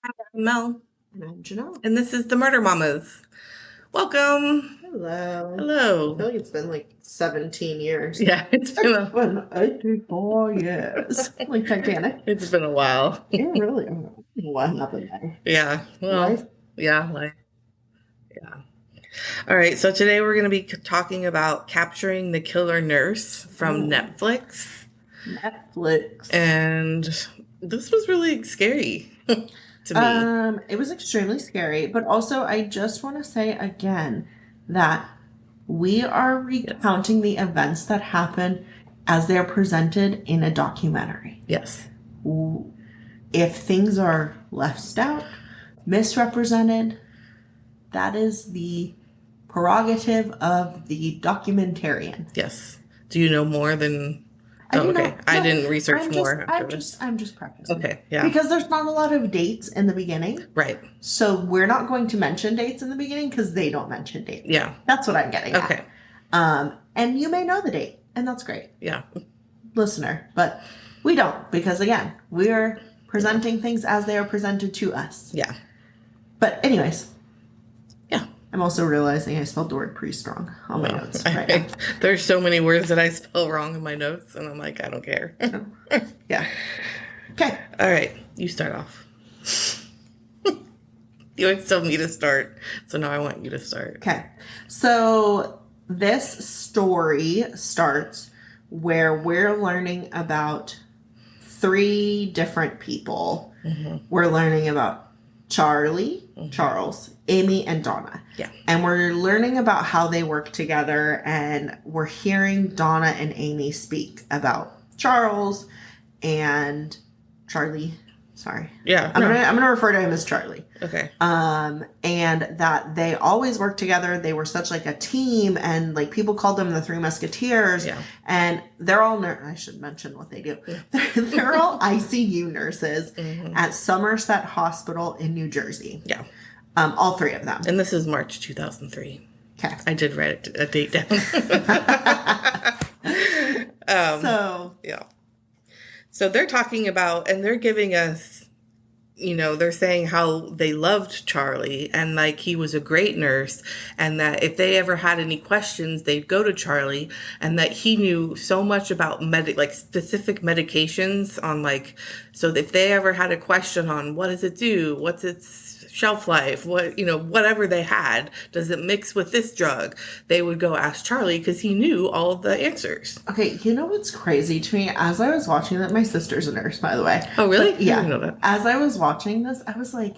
I'm Mel, And I'm Janelle. and this is the Murder Mamas. Welcome. Hello. I Hello. feel like it's been like 17 years. Yeah, it's been It's a been 84 years. Like Titanic. it's been a while. Yeah, really. I don't know what happened there. Yeah. Well, Life. yeah, like yeah. All right, so today we're going to be talking about Capturing the Killer Nurse from Ooh, Netflix. Netflix. And this was really scary to me. It was extremely scary, but also I just want to say again that we are Yes. recounting the events that happened as they're presented in a documentary. Yes. If things are left out, misrepresented, that is the prerogative of the documentarian. Yes. Do you know more than I Oh, do okay. not I know. didn't research I'm just more after I'm this. just I'm just prefacing. Okay, yeah. Because there's not a lot of dates in the beginning. Right. So we're not going to mention dates in the beginning because they don't mention dates. Yeah. That's what I'm getting at. Okay. And you may know the date, and that's great, Yeah. listener. But we don't, because again, we're presenting things as they are presented to us. Yeah. But anyways, Yeah. I'm also realizing I spelled the word pretty strong on my notes right now. There's so many words that I spell wrong in my notes, and I'm like, I don't care. Yeah. Okay. All right, you start off. You always tell me to start, so now I want you to start. Okay. So this story starts where we're learning about three different people. We're learning about Charlie, Charles, Amy, and Donna. Yeah. And we're learning about how they work together, and we're hearing Donna and Amy speak about Charles and Charlie. Sorry. Yeah. I'm gonna refer to him as Charlie. Okay. And that they always worked together. They were such like a team, and like people called them the Three Musketeers. Yeah. And they're all I should mention what they do. They're all ICU nurses at Somerset Hospital in New Jersey. Yeah. All three of them. And this is March 2003. Okay. I did write a date down. So Yeah. So they're talking about, and they're giving us, they're saying how they loved Charlie and like he was a great nurse, and that if they ever had any questions, they'd go to Charlie, and that he knew so much about like specific medications on like, so if they ever had a question on what does it do, what's its shelf life, whatever they had, does it mix with this drug, they would go ask Charlie because he knew all the answers. okay, you know what's crazy to me? As I was watching that, my sister's a nurse, by the way. Oh, really? But, yeah. I didn't know that. As I was watching this, I was like,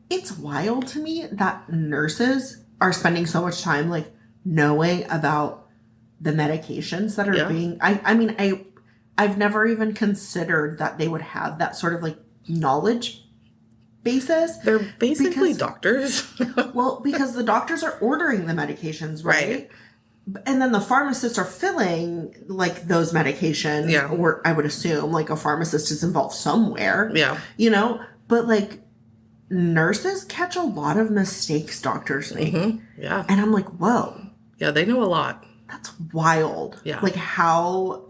it's wild to me that nurses are spending so much time like knowing about the medications that are Yeah. being. I've never even considered that they would have that sort of like knowledge basis. They're basically Because- doctors. Well, because the doctors are ordering the medications, right? Right. And then the pharmacists are filling like those medications. Yeah. Or I would assume like a pharmacist is involved somewhere. Yeah. But like nurses catch a lot of mistakes doctors make. Yeah. And I'm like, whoa, Yeah, they know a lot. that's wild. Yeah. Like how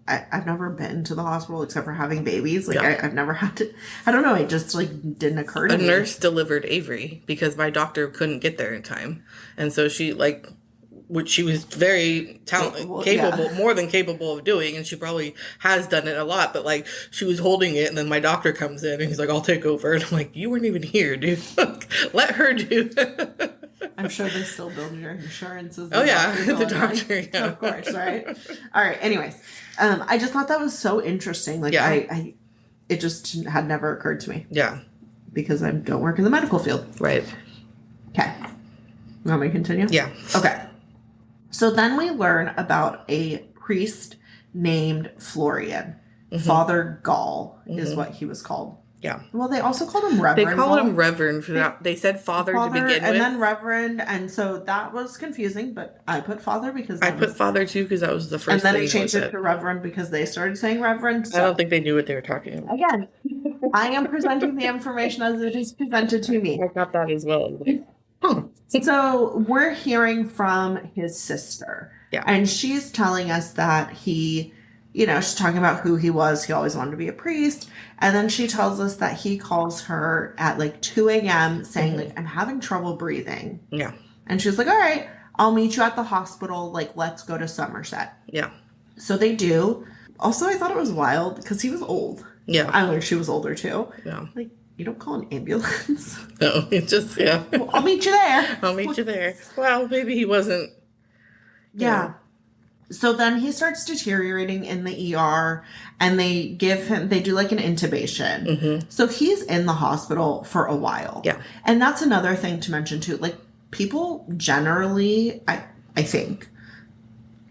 I've never been to the hospital except for having babies. Like Yeah. I've never had to, I don't know. It just like didn't occur to A me. nurse delivered Avery because my doctor couldn't get there in time. And so she which she was very Well, capable, yeah. more than capable of doing, and she probably has done it a lot, but like she was holding it, and then my doctor comes in and he's like, I'll take over. And I'm like, you weren't even here, dude. Let her do it. I'm sure they still build your insurance as Oh, yeah, doctor the going, right? doctor, yeah. Of course, right? All right. Anyways, I just thought that was so interesting. Like Yeah. it just had never occurred to me Yeah, because I don't work in the medical field. right. Okay. You want me to continue? Yeah. Okay. So then we learn about a priest named Florian. Father Gall is what he was called. Yeah. Well, they also called him Reverend. They called Gall. him Reverend for that. They said Father to begin with. And then Reverend, and so that was confusing, but I put Father because I put Father too because that was the first and then thing. I changed was it to Reverend because they started saying Reverend. I So don't think they knew what they were talking about. again, I am presenting the information as it is presented to me. I got that as well. Huh. So we're hearing from his sister. Yeah. And she's telling us that he she's talking about who he was. He always wanted to be a priest. And then she tells us that he calls her at like 2 a.m. saying, like, I'm having trouble breathing. Yeah. And she was like, all right, I'll meet you at the hospital. Like, let's go to Somerset. Yeah. So they do. Also, I thought it was wild because he was old. Yeah. I learned she was older too. Yeah. Like, you don't call an ambulance. No, it just, yeah. Well, I'll meet you there. I'll meet you there. Well, maybe he wasn't. Yeah. So then he starts deteriorating in the ER and they do like an intubation. Mm-hmm. So he's in the hospital for a while. Yeah. And that's another thing to mention too. Like, people generally, I think,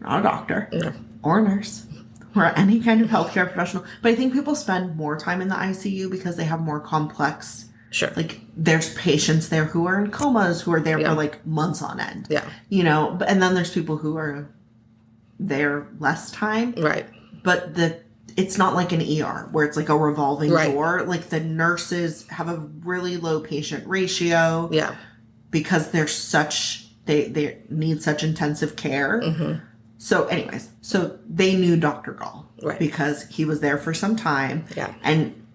not a doctor or a nurse or any kind of healthcare professional, but I think people spend more time in the ICU because they have more complex. Sure. Like, there's patients there who are in comas, who are there for like months on end. Yeah. And then there's people who are there less time. Right. But it's not like an ER where it's like a revolving door. Like, the nurses have a really low patient ratio. Yeah. Because they need such intensive care. Mm-hmm. So anyways, so they knew Dr. Gall. Right. Because he was there for some time. Yeah. And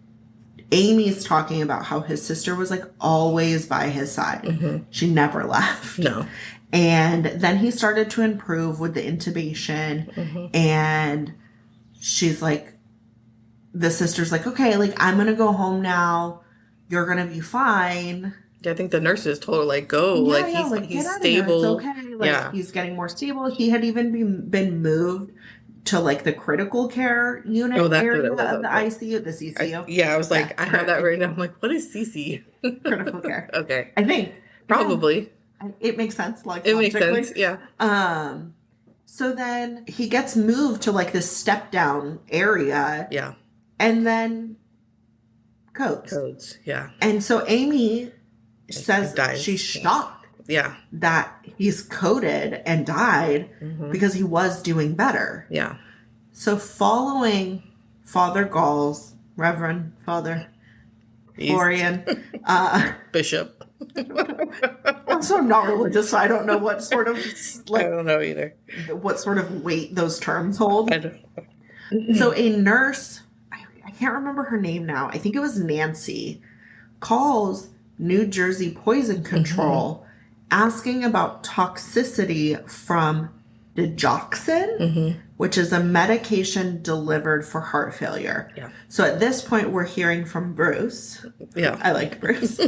Amy's talking about how his sister was like always by his side. Mm-hmm. She never left. No. And then he started to improve with the intubation. Mm-hmm. And she's like, the sister's like, okay, like, I'm going to go home now. You're going to be fine. Yeah, I think the nurses told her, like, go. Yeah, like, he's get out stable. of here. It's okay. Like, he's getting more stable. He had even been moved to, like, the critical care unit area of the ICU, the CCU. I was like, I have that right now. I'm like, what is CC? Critical care. Okay. I think. Probably. Yeah, it makes sense. Like, it makes sense, yeah. So then he gets moved to, like, this step-down area. Yeah. And then codes. Yeah. And so Amy says she's shocked that he's coded and died because he was doing better. Yeah. So following Father Gall's, Reverend Father Florian, Bishop. Also, I'm not religious, so I don't know what sort of I don't know either. What sort of weight those terms hold. I don't know. So a nurse, I can't remember her name now. I think it was Nancy, calls New Jersey Poison Control asking about toxicity from digoxin, which is a medication delivered for heart failure. Yeah. So at this point, we're hearing from Bruce. Yeah. I like Bruce.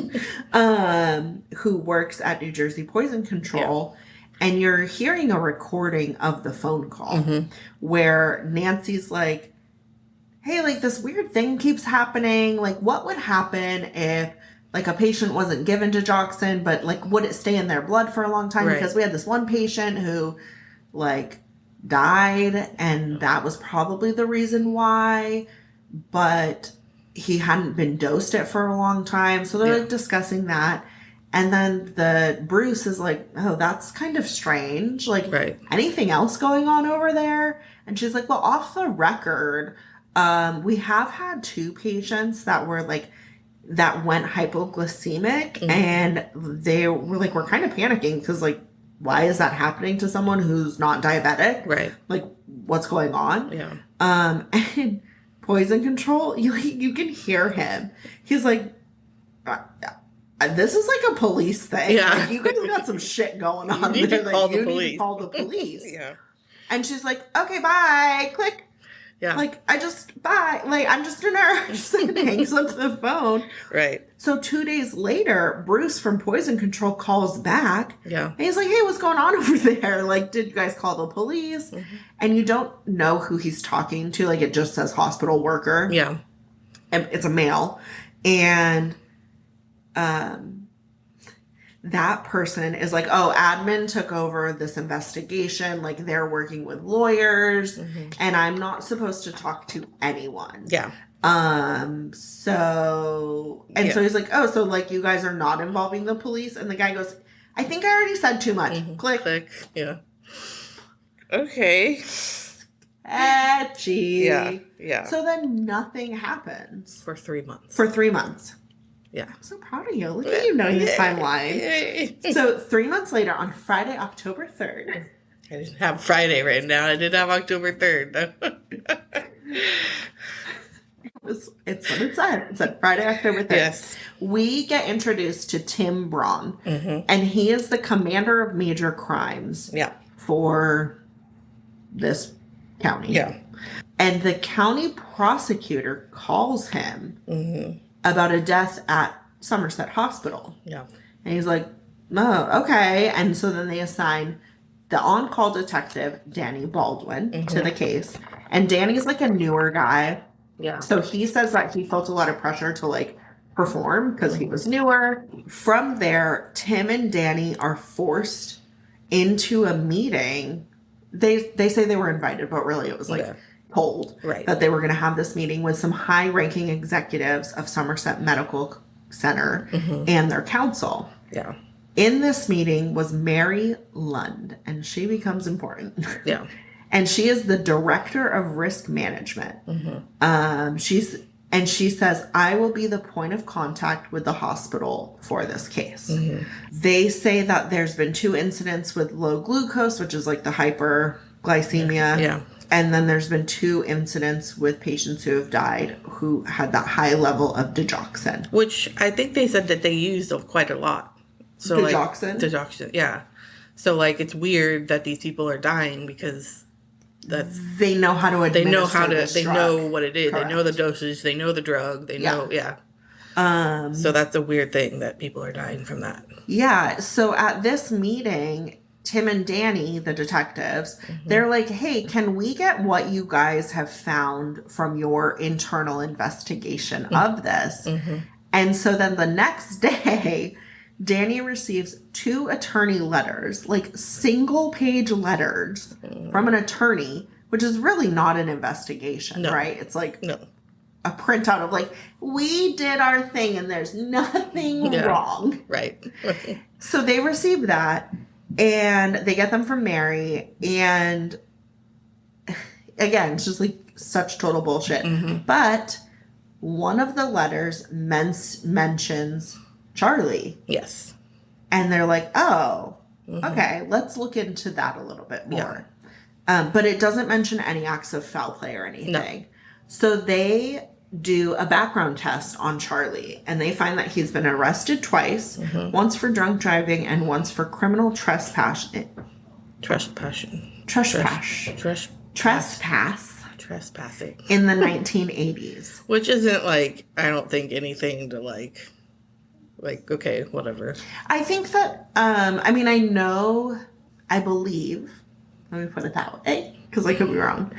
Who works at New Jersey Poison Control. Yeah. And you're hearing a recording of the phone call where Nancy's like, hey, like, this weird thing keeps happening. Like, what would happen if, like, a patient wasn't given digoxin, but, like, would it stay in their blood for a long time? Right. Because we had this one patient who, like, died, and that was probably the reason why, but he hadn't been dosed it for a long time. So they're, like, discussing that. And then Bruce is like, oh, that's kind of strange. Like, anything else going on over there? And she's like, well, off the record, we have had 2 patients that were like, that went hypoglycemic and they were like, we're kind of panicking because, like, why is that happening to someone who's not diabetic? Right. Like, what's going on? Yeah. And Poison Control, you can hear him. He's like, this is like a police thing. Yeah. Like, you guys got some shit going on you there. Need to you need to call the police. Yeah. And she's like, okay, bye. Click. Yeah. Like, bye. Like, I'm just a nurse. And hangs up the phone. Right. So 2 days later, Bruce from Poison Control calls back. Yeah. And he's like, hey, what's going on over there? Like, did you guys call the police? And you don't know who he's talking to. Like, it just says hospital worker. Yeah. And it's a male. And that person is like, oh, admin took over this investigation. Like, they're working with lawyers and I'm not supposed to talk to anyone. Yeah. So he's like, oh, so, like, you guys are not involving the police? And the guy goes, I think I already said too much. Click. Yeah. Okay. Sketchy. Yeah. Yeah. So then nothing happens. For 3 months. For 3 months. Yeah. I'm so proud of you. Look at you knowing the timeline. So 3 months later, on Friday, October 3rd, I didn't have Friday written down. I did have October 3rd. It's what it said. It said Friday, October 3rd. Yes. We get introduced to Tim Braun, Mm-hmm. and he is the commander of major crimes Yeah. for this county. Yeah. And the county prosecutor calls him about a death at Somerset Hospital. Yeah. And he's like, oh, okay. And so then they assign the on-call detective, Danny Baldwin, to the case. And Danny's like a newer guy. Yeah. So he says that he felt a lot of pressure to like perform because he was newer. From there, Tim and Danny are forced into a meeting. They say they were invited, but really it was like told that they were going to have this meeting with some high-ranking executives of Somerset Medical Center and their counsel. Yeah. In In this meeting was Mary Lund, and she becomes important. Yeah. And she is the director of risk management. She says, I will be the point of contact with the hospital for this case. They say that there's been 2 incidents with low glucose, which is like the hyperglycemia. Yeah. And then there's been 2 incidents with patients who have died who had that high level of digoxin. Which I think they said that they used quite a lot. So Digoxin? Like, digoxin, yeah. So like it's weird that these people are dying because They know how to administer they know what it is. Correct. They know the dosage, they know the drug, they know so that's a weird thing that people are dying from that. Yeah. So at this meeting, Tim and Danny, the detectives, they're like, hey, can we get what you guys have found from your internal investigation of this? And so then the next day, Danny receives 2 attorney letters, like single-page letters from an attorney, which is really not an investigation, right? It's like a printout of like, we did our thing and there's nothing wrong. Right. So they receive that and they get them from Mary. And again, it's just like such total bullshit. But one of the letters mentions Charlie. Yes. And they're like, oh, okay, let's look into that a little bit more. But it doesn't mention any acts of foul play or anything. No. So they do a background test on Charlie, and they find that he's been arrested twice, once for drunk driving and once for criminal trespass. Trespassing. Trespassing. In the 1980s. Which isn't like, I don't think anything to like, okay, whatever. I think that, I believe, let me put it that way, because I could be wrong.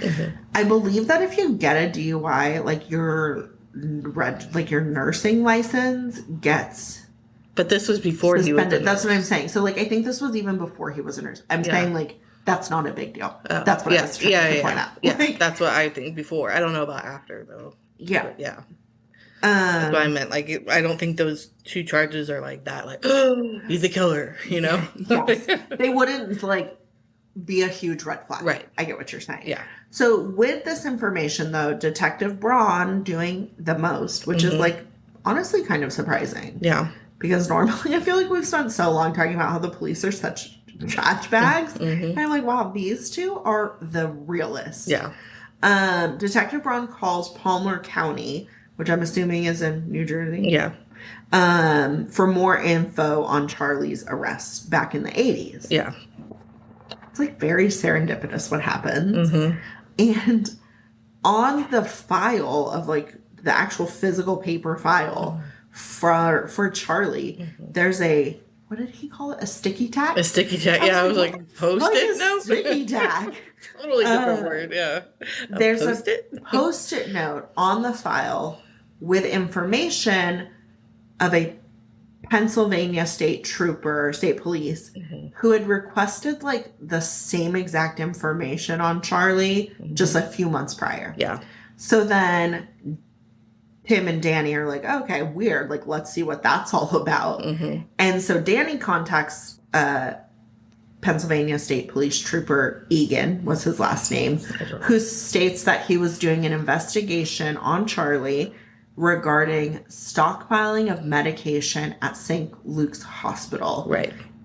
I believe that if you get a DUI, like your nursing license gets But this was before suspended. he was That's what I'm saying. So like, I think this was even before he was a nurse. I'm saying like, that's not a big deal. That's what I was trying to point out. Yeah, that's what I think before. I don't know about after though. Yeah. But, yeah. That's what I meant. Like, I don't think those 2 charges are like that. Like, oh, he's a killer, you know? Yes. They wouldn't, like, be a huge red flag. Right. I get what you're saying. Yeah. So, with this information, though, Detective Braun doing the most, which is, like, honestly kind of surprising. Yeah. Because normally I feel like we've spent so long talking about how the police are such trash bags. And I'm like, wow, these 2 are the realest. Yeah. Detective Braun calls Palmer County, which I'm assuming is in New Jersey. Yeah. For more info on Charlie's arrest back in the 80s. Yeah. It's like very serendipitous what happened. And on the file of like the actual physical paper file for Charlie, there's a, what did he call it? A sticky tack? A sticky tack. Yeah, I was like, post-it note? Sticky tack. Totally different word, yeah. There's a post-it note on the file with information of a Pennsylvania state police, who had requested like the same exact information on Charlie just a few months prior. Yeah. So then Tim and Danny are like, okay, weird. Like, let's see what that's all about. And so Danny contacts Pennsylvania State Police Trooper Egan, was his last name, who states that he was doing an investigation on Charlie regarding stockpiling of medication at St. Luke's Hospital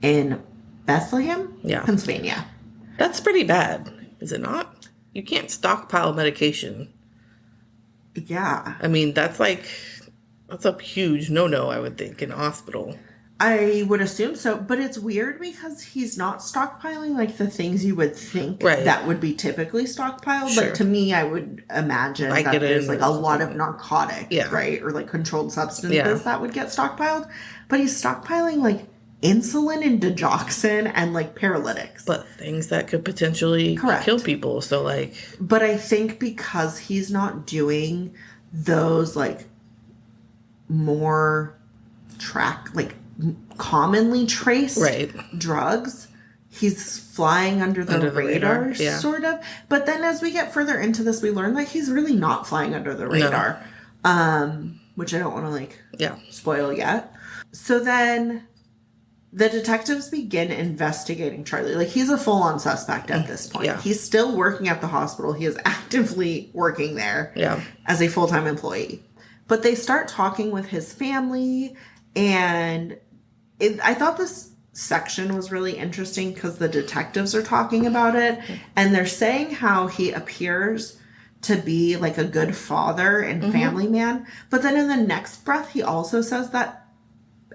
in Bethlehem, Pennsylvania. That's pretty bad, is it not? You can't stockpile medication. Yeah. I mean, that's a huge no-no, I would think, in a hospital. I would assume so, but it's weird because he's not stockpiling like the things you would think Right. that would be typically stockpiled. Like Sure. to me, I would imagine that there's Vicodin like or a lot of something. narcotic, Yeah. right? Or like controlled Yeah. substances that would get stockpiled. But he's stockpiling like insulin and digoxin and like paralytics. But things that could potentially kill Correct. people. So, like, But I think because he's not doing those like more like commonly traced right. drugs, he's flying under the Under the radar. radar, Yeah. sort of. But then as we get further into this, we learn that he's really not flying under the No. radar, which I don't want to like Yeah. spoil yet. So then the detectives begin investigating Charlie. Like he's a full-on suspect at this point. Yeah. He's still working at the hospital. He is actively working there Yeah. as a full-time employee. But they start talking with his family, and I thought this section was really interesting because the detectives are talking about it, and they're saying how he appears to be like a good father and family man. But then in the next breath, he also says that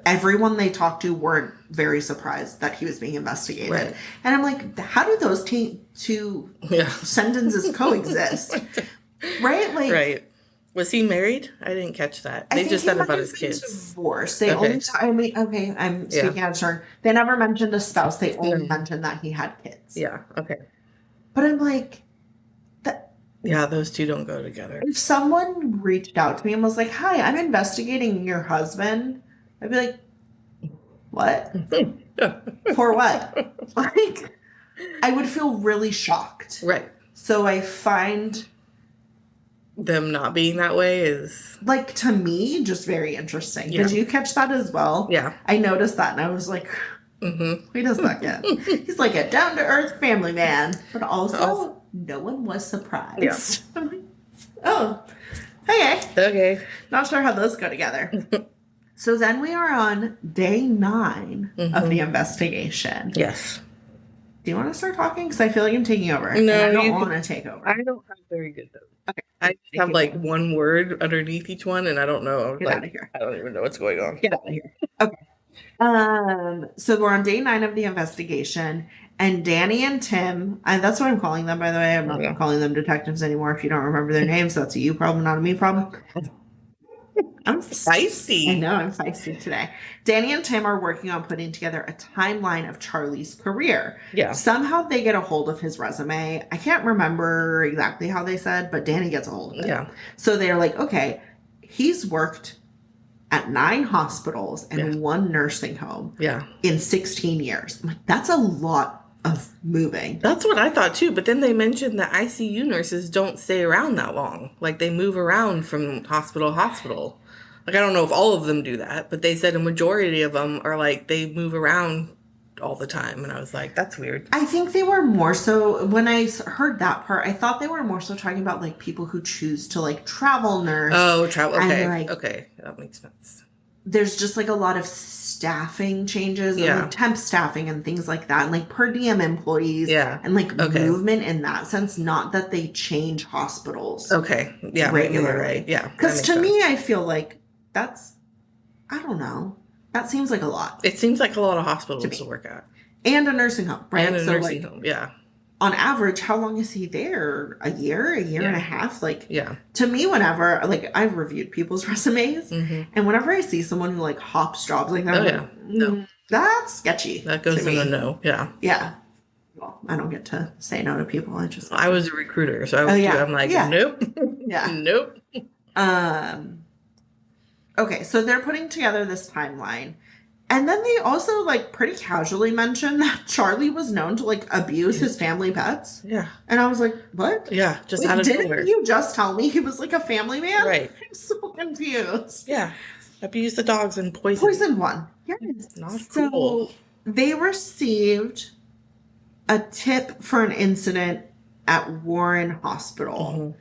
everyone they talked to weren't very surprised that he was being investigated. Right. And I'm like, how do those two Yeah. sentences coexist? Right? Like, Right. Was he married? I didn't catch that. I They think just he said might about have his been kids. divorced. They Okay. only, I mean, okay, I'm Yeah. speaking out of turn. They never mentioned a spouse. They only No. mentioned that he had kids. Yeah. Okay. But I'm like, that Yeah, those two don't go together. if someone reached out to me and was like, "Hi, I'm investigating your husband," I'd be like, "What? For what?" Like, I would feel really shocked. Right. So I find, Them not being that way is, like, to me, just very interesting. Yeah. Did you catch that as well? yeah. I noticed that and I was like, who does that get? He's like a down to earth family man, but also no one was surprised. I'm like, oh, okay. Okay. Not sure how those go together. So then we are on day 9 of the investigation. Yes. Do you want to start talking? Because I feel like I'm taking over. No, and I you don't can- want to take over. I don't have very good notes. Okay. I just have like one word underneath each one, and I don't know. Get out of here. I don't even know what's going on. Get out of here. Okay. So we're on day 9 of the investigation, and Danny and Tim, and that's what I'm calling them, by the way. I'm not calling them detectives anymore. If you don't remember their names, that's a you problem, not a me problem. I'm Feisty. I know, I'm feisty today. Danny and Tim are working on putting together a timeline of Charlie's career. Yeah. Somehow they get a hold of his resume. I can't remember exactly how they said, but Danny gets a hold of it. Yeah. So they're like, okay, he's worked at 9 hospitals and 1 nursing home Yeah. in 16 years. I'm like, that's a lot of moving. That's what I thought too. But then they mentioned that ICU nurses don't stay around that long. Like they move around from hospital to hospital. Like I don't know if all of them do that, but they said a majority of them are like they move around all the time. And I was like, that's weird. I think they were more so, when I heard that part, I thought they were more so talking about like people who choose to like travel nurse. Oh, travel. And, Okay. like, Okay. That makes sense. There's just like a lot of staffing changes and Yeah. like temp staffing and things like that, and like per diem employees. Yeah. And like Okay. movement in that sense, not that they change hospitals. Okay. Yeah. Regularly. Right. Yeah. Because to me, I feel like that's, I don't know, that seems like a lot. It seems like a lot of hospitals to work at. And a nursing home, right? And a So, nursing like, home. Yeah. on average, how long is he there? A year and a half? Like, Yeah. to me, whenever, like, I've reviewed people's resumes, and whenever I see someone who, like, hops jobs like that, I'm like, No. that's sketchy. That goes to in me. a no. Yeah. Yeah. Well, I don't get to say no to people. I was a recruiter, so I'm like, nope. Yeah. Nope. Okay, so they're putting together this timeline. And then they also, like, pretty casually mention that Charlie was known to, like, abuse his family pets. Yeah. And I was like, what? Yeah. Just Wait, out of didn't nowhere. you just tell me he was, like, a family man? Right. I'm so confused. Yeah. Abuse the dogs and poison. Poison one. Yes. Not So cool. they received a tip for an incident at Warren Hospital.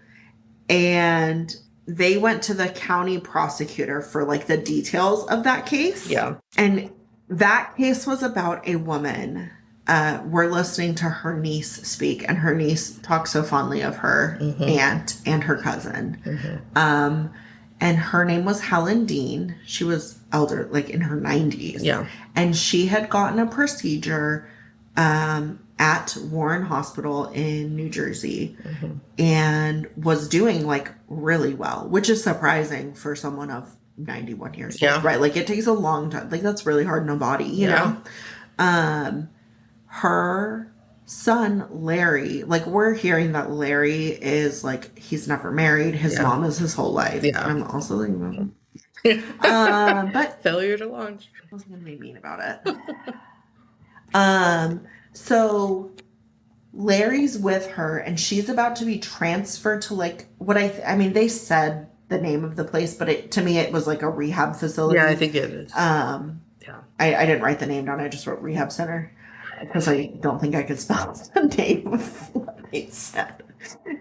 And they went to the county prosecutor for like the details of that case. Yeah. And that case was about a woman we're listening to her niece speak, and her niece talks so fondly of her Mm-hmm. aunt and her cousin. Mm-hmm. And her name was Helen Dean. She was elder, like in her 90s. Yeah. And she had gotten a procedure at Warren Hospital in New Jersey Mm-hmm. and was doing like really well, which is surprising for someone of 91 years Yeah. old, right? Like it takes a long time. Like that's really hard in a body, you Yeah. know? Her son Larry, like we're hearing that Larry is like he's never married. His Yeah. mom is his whole life. Yeah. I'm also like, but Failure to launch. I wasn't gonna be mean about it. So Larry's with her, and she's about to be transferred to like what I mean. They said the name of the place, but to me it was like a rehab facility. Yeah, I think it is. Yeah. I didn't write the name down. I just wrote rehab center because I don't think I could spell the name of what they said.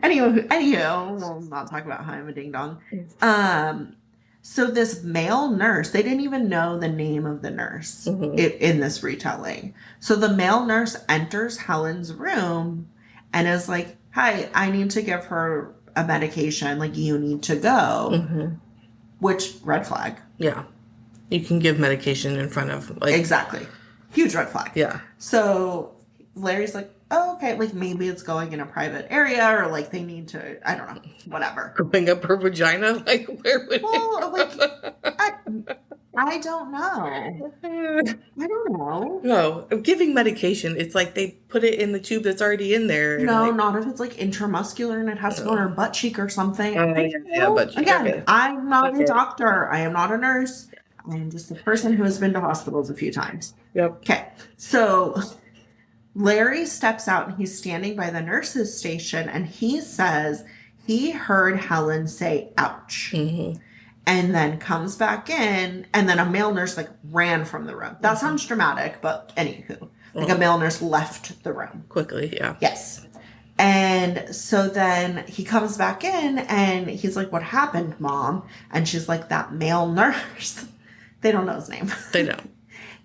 Anywho, we'll not talk about how I'm a ding dong. So this male nurse, they didn't even know the name of the nurse in this retelling. So the male nurse enters Helen's room and is like, "Hi, I need to give her a medication. Like, you need to go." Which, red flag. Yeah. You can give medication in front of like Exactly. Huge red flag. Yeah. So Larry's like, "Oh, okay, like maybe it's going in a private area or like they need to, I don't know, whatever." Going up her vagina? Like where would Well, like I don't know. I don't know. No, giving medication, it's like they put it in the tube that's already in there. And No, like, not if it's like intramuscular and it has to go in her butt cheek or something. yeah, butt cheek, Again, okay. I'm not Okay. a doctor. I am not a nurse. I am just a person who has been to hospitals a few times. Yep. Okay, so Larry steps out and he's standing by the nurse's station and he says he heard Helen say, "Ouch." And then comes back in, and then a male nurse like ran from the room. That sounds dramatic, but anywho, like a male nurse left the room. Quickly, yeah. Yes. And so then he comes back in and he's like, "What happened, Mom?" And she's like, "That male nurse." They don't know his name. They don't.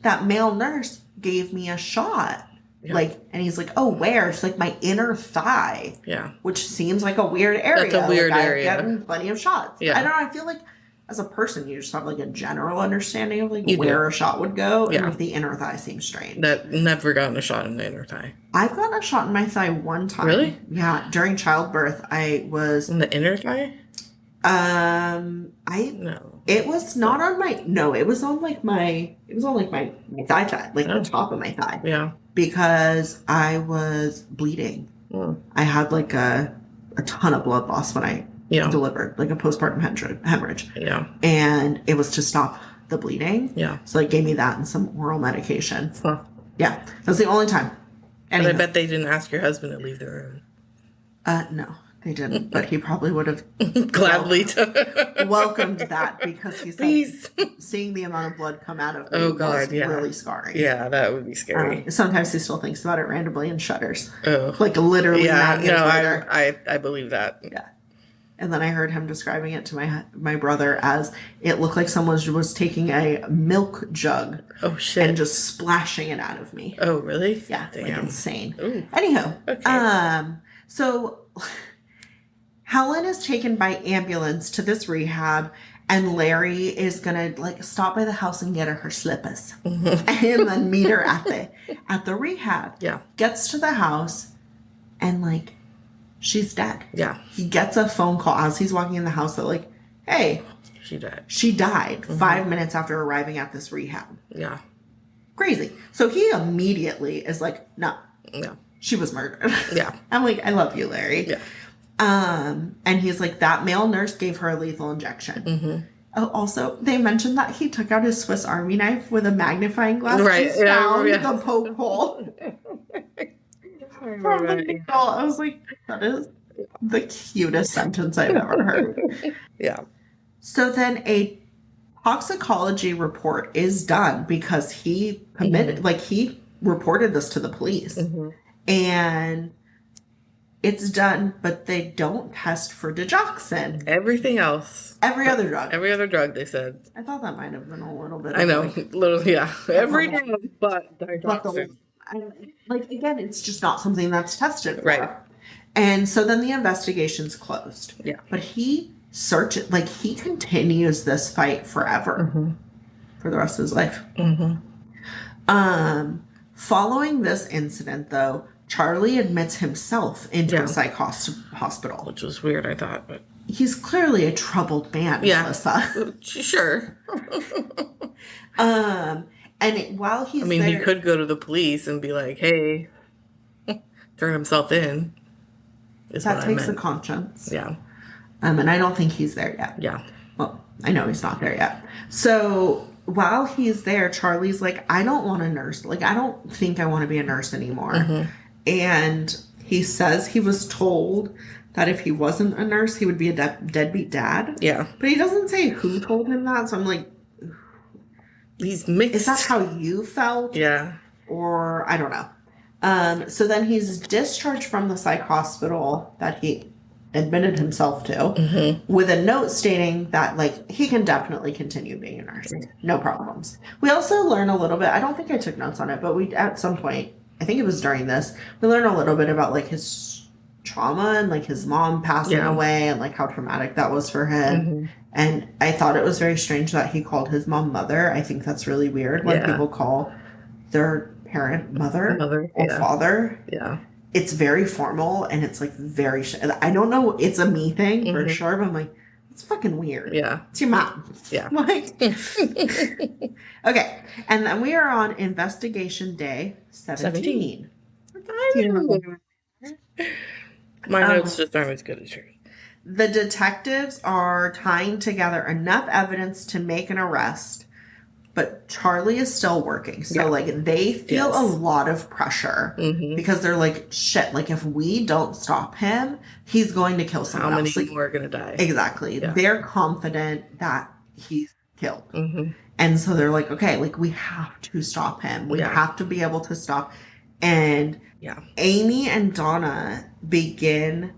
"That male nurse gave me a shot." Yeah. Like, and he's like, "Oh, where?" She's like, "My inner thigh." Yeah. Which seems like a weird area. That's a weird like, area. I've gotten plenty of shots. Yeah. I don't know. I feel like as a person, you just have like a general understanding of like You where do. a shot would go. Yeah. And like the inner thigh seems strange. That never gotten a shot in the inner thigh. I've gotten a shot in my thigh one time. Really? Yeah. During childbirth, I was, In the inner thigh? No. it was not on my, no, it was on like my thigh, like the top of my thigh. Yeah. Because I was bleeding. I had like a ton of blood loss when I delivered, like a postpartum hemorrhage. Yeah. And it was to stop the bleeding. Yeah. So they gave me that and some oral medication. Huh. Yeah. That's the only time. And I bet they didn't ask your husband to leave the room. No, they didn't. But he probably would have Gladly. welcomed that because he's Please. seeing the amount of blood come out of me Oh, God, was yeah. really scarring. Yeah, that would be scary. Sometimes he still thinks about it randomly and shudders. Oh. Like literally. Yeah, 9 years later. I believe that. Yeah. And then I heard him describing it to my brother as it looked like someone was taking a milk jug Oh, shit. and just splashing it out of me. Oh, really? Yeah, like Damn. insane. Ooh. Anyhow, Okay. so Helen is taken by ambulance to this rehab, and Larry is gonna like stop by the house and get her slippers, and then meet her at the rehab. Yeah. Gets to the house, and like she's dead. Yeah. He gets a phone call as he's walking in the house that like, "Hey, She died. she died 5 minutes after arriving at this rehab." Yeah. Crazy. So he immediately is like, "No, Yeah. she was murdered." Yeah. I'm like, "I love you, Larry." Yeah. And he's like, "That male nurse gave her a lethal injection." Oh, also, they mentioned that he took out his Swiss Army knife with a magnifying glass Right. and found Yeah. the poke hole from the needle. I was like, that is the cutest sentence I've ever heard. Yeah. So then a toxicology report is done because he committed, like he reported this to the police. And it's done, but they don't test for digoxin. Everything else. Every other drug. Every other drug, they said. I thought that might have been a little bit. I know. Like, Little, yeah. Every drug but but digoxin. And, like, again, it's just not something that's tested for. Right. And so then the investigation's closed. Yeah. But he searches, like, he continues this fight forever for the rest of his life. Following this incident, though, Charlie admits himself into a psych hospital. Which was weird, I thought, but He's clearly a troubled man, Melissa. Sure. And while he's I mean, there, he could go to the police and be like, hey, turn himself in. that takes the conscience. Yeah. And I don't think he's there yet. Yeah. Well, I know he's not there yet. So while he's there, Charlie's like, I don't want a nurse. Like, I don't think I want to be a nurse anymore. And he says he was told that if he wasn't a nurse, he would be a deadbeat dad. Yeah. But he doesn't say who told him that. So I'm like, he's mixed. Is that how you felt? Yeah. Or I don't know. So then he's discharged from the psych hospital that he admitted himself to with a note stating that, like, he can definitely continue being a nurse. No problems. We also learn a little bit. I don't think I took notes on it, but we, at some point, I think it was during this, we learned a little bit about, like, his trauma and, like, his mom passing away and, like, how traumatic that was for him. And I thought it was very strange that he called his mom mother. I think that's really weird when people call their parent mother or father. Yeah. It's very formal and it's, like, very... I don't know. It's a me thing for sure, but I'm like, it's fucking weird. Yeah. It's your mom. Yeah. Like... Okay. And then we are on investigation day 17. My notes just aren't as good as yours. The detectives are tying together enough evidence to make an arrest, but Charlie is still working. So, like, they feel a lot of pressure because they're like, shit, like, if we don't stop him, he's going to kill someone else. How many more are going to die? Exactly. Yeah. They're confident that he's killed. And so they're like, okay, like, we have to stop him. We have to be able to stop. And Amy and Donna begin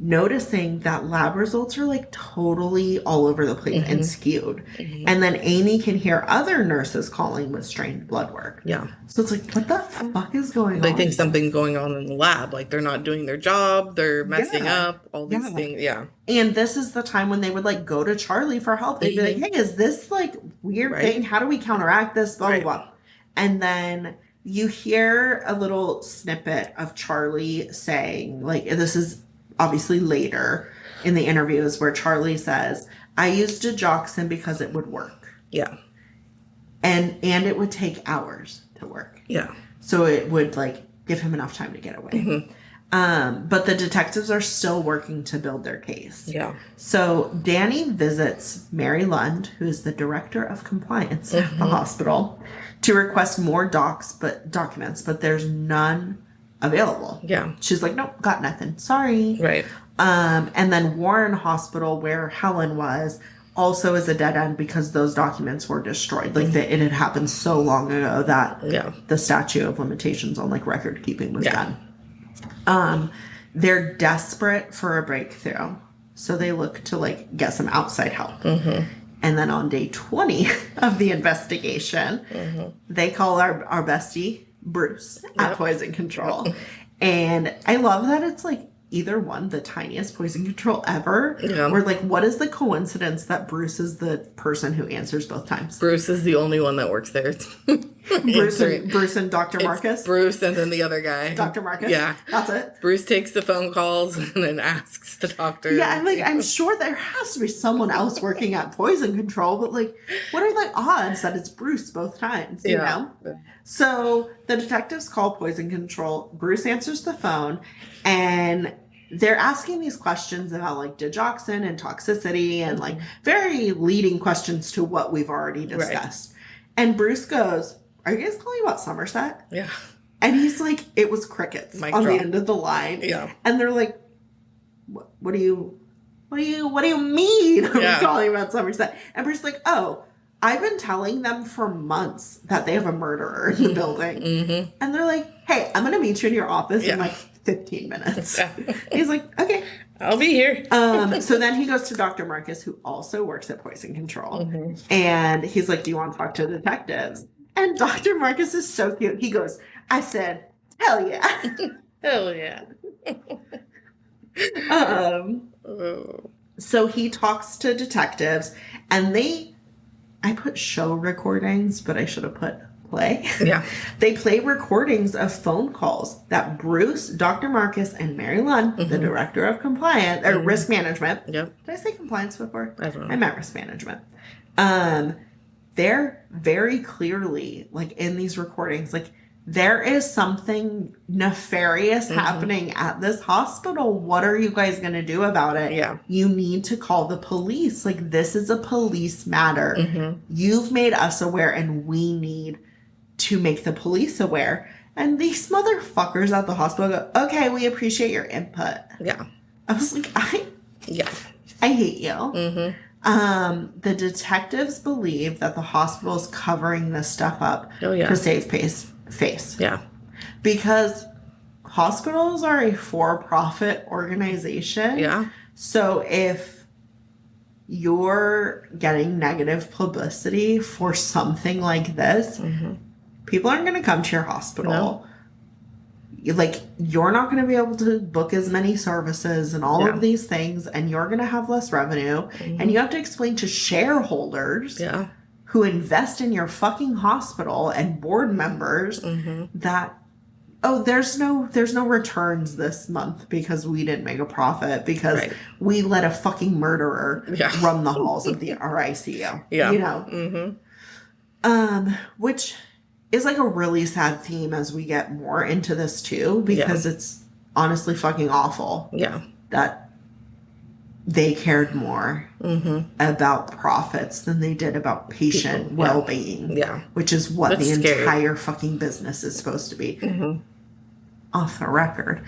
noticing that lab results are, like, totally all over the place and skewed. And then Amy can hear other nurses calling with strained blood work. Yeah. So it's like, what the fuck is going on? They think something's going on in the lab. Like, they're not doing their job. They're messing up. All these things. Yeah. And this is the time when they would, like, go to Charlie for help. They'd be like, hey, is this, like, weird thing? How do we counteract this? Blah, blah, blah. And then you hear a little snippet of Charlie saying, like, this is obviously later in the interviews where Charlie says, I used digoxin because it would work. Yeah. And it would take hours to work. Yeah. So it would, like, give him enough time to get away. But the detectives are still working to build their case. Yeah. So Danny visits Mary Lund, who is the director of compliance at the hospital, to request more documents, but there's none available. Yeah. She's like, nope, got nothing. Sorry. Right. And then Warren Hospital, where Helen was, also is a dead end because those documents were destroyed. Like, it had happened so long ago that the statute of limitations on, like, record keeping was done. They're desperate for a breakthrough. So they look to, like, get some outside help. And then on day 20 of the investigation, they call our bestie, Bruce, at Poison Control. And I love that it's, like, either one, the tiniest poison control ever, or, like, what is the coincidence that Bruce is the person who answers both times? Bruce is the only one that works there. Bruce and Dr. Marcus? It's Bruce and then the other guy. Dr. Marcus? Yeah. That's it. Bruce takes the phone calls and then asks the doctor. Yeah, I'm like, I'm sure there has to be someone else working at Poison Control, but, like, what are the odds that it's Bruce both times, you know? So the detectives call Poison Control. Bruce answers the phone, and they're asking these questions about, like, digoxin and toxicity and, like, very leading questions to what we've already discussed. And Bruce goes, are you guys calling about Somerset? Yeah. And he's like, it was crickets on the end of the line. Yeah. And they're like, what do you mean? Are we calling about Somerset? And Bruce's like, oh, I've been telling them for months that they have a murderer in the building. And they're like, hey, I'm going to meet you in your office in, like, 15 minutes. He's like, okay. I'll be here. So then he goes to Dr. Marcus, who also works at Poison Control. And he's like, do you want to talk to detectives? And Dr. Marcus is so cute. He goes, I said, hell yeah. Hell yeah. Oh. So he talks to detectives, and I put show recordings, but I should have put play. Yeah. They play recordings of phone calls that Bruce, Dr. Marcus, and Mary Lunn, the director of compliance or risk management. Yep. Did I say compliance before? I don't know. I meant risk management. They're very clearly, like, in these recordings, like, there is something nefarious happening at this hospital. What are you guys going to do about it? Yeah. You need to call the police. Like, this is a police matter. You've made us aware, and we need to make the police aware. And these motherfuckers at the hospital go, okay, we appreciate your input. Yeah. I was like, I hate you. The detectives believe that the hospital is covering this stuff up to save face. Yeah. Because hospitals are a for-profit organization. Yeah. So if you're getting negative publicity for something like this, people aren't going to come to your hospital. No. Like, you're not going to be able to book as many services and all of these things, and you're going to have less revenue. And you have to explain to shareholders who invest in your fucking hospital and board members that, oh, there's no returns this month because we didn't make a profit because we let a fucking murderer run the halls of our ICU. Yeah. You know? Which is like a really sad theme as we get more into this too, because it's honestly fucking awful. Yeah. That they cared more about profits than they did about patient well-being. Yeah. Which is what That's the scary. entire fucking business is supposed to be. Off the record,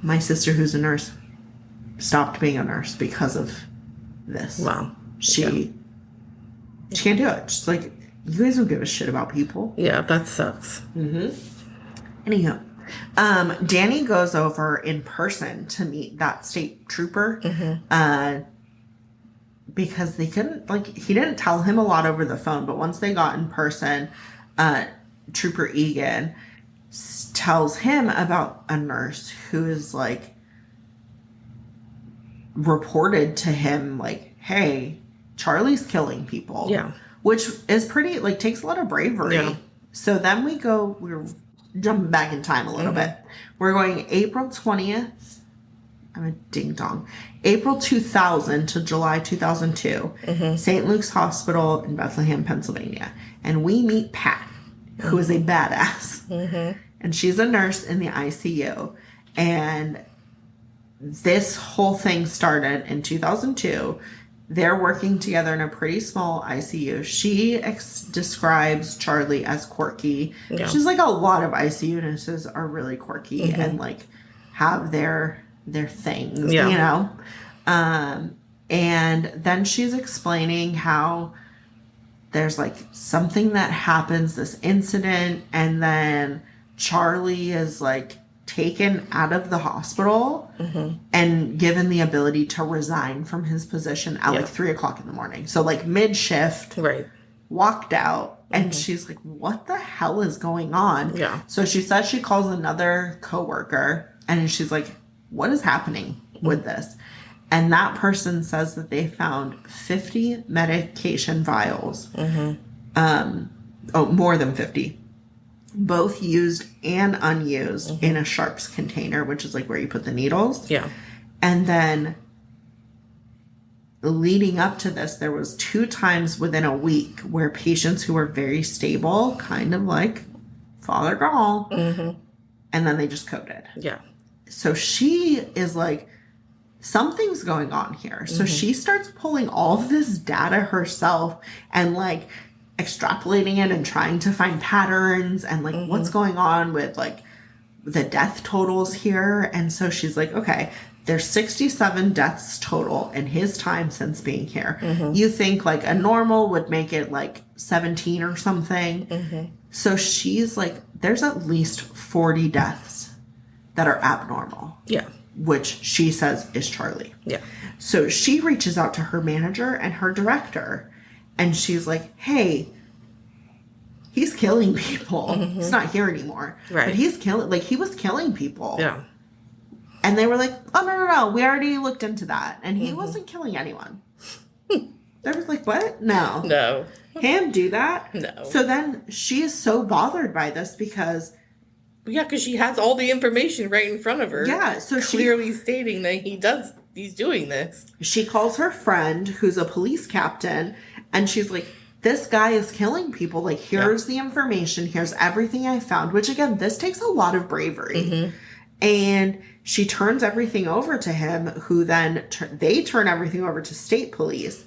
my sister, who's a nurse, stopped being a nurse because of this. Wow. She can't do it. She's like, you guys don't give a shit about people. Yeah, that sucks. Anyhow, Danny goes over in person to meet that state trooper because they couldn't, like, he didn't tell him a lot over the phone, but once they got in person, Trooper Egan tells him about a nurse who is, like, reported to him, like, hey, Charlie's killing people. Yeah. Which is pretty, like, takes a lot of bravery. Yeah. So then we're jumping back in time a little bit. We're going April 20th. I'm a ding dong. April 2000 to July 2002. St. Luke's Hospital in Bethlehem, Pennsylvania. And we meet Pat, who is a badass. And she's a nurse in the ICU. And this whole thing started in 2002. They're working together in a pretty small ICU. She describes Charlie as quirky. Yeah. She's like, a lot of ICU nurses are really quirky and, like, have their things, you know? And then she's explaining how there's, like, something that happens, this incident, and then Charlie is, like, taken out of the hospital and given the ability to resign from his position at like 3:00 in the morning. So, like, mid shift, walked out, and she's like, what the hell is going on? Yeah. So she says she calls another coworker and she's like, what is happening with this? And that person says that they found 50 medication vials. More than 50. Both used and unused in a sharps container, which is like where you put the needles. Yeah. And then leading up to this, there was 2 times within a week where patients who were very stable, kind of like Father Gall, and then they just coded. Yeah. So she is like, something's going on here. So she starts pulling all of this data herself and, like, extrapolating it and trying to find patterns and, like, what's going on with, like, the death totals here. And so she's like, okay, there's 67 deaths total in his time since being here. You think, like, a normal would make it, like, 17 or something. So she's like, there's at least 40 deaths that are abnormal. Yeah. Which she says is Charlie. Yeah. So she reaches out to her manager and her director. And she's like, hey, he's killing people. He's not here anymore. Right. But he's killing, like, he was killing people. Yeah. And they were like, oh, no. We already looked into that. And he wasn't killing anyone. They was like, what? No. No. Can't do that. No. So then she is so bothered by this because... Yeah, because she has all the information right in front of her. Yeah, so clearly stating that he's doing this. She calls her friend, who's a police captain, and she's like, this guy is killing people. Like, here's the information. Here's everything I found. Which, again, this takes a lot of bravery. And she turns everything over to him, who then, they turn everything over to state police.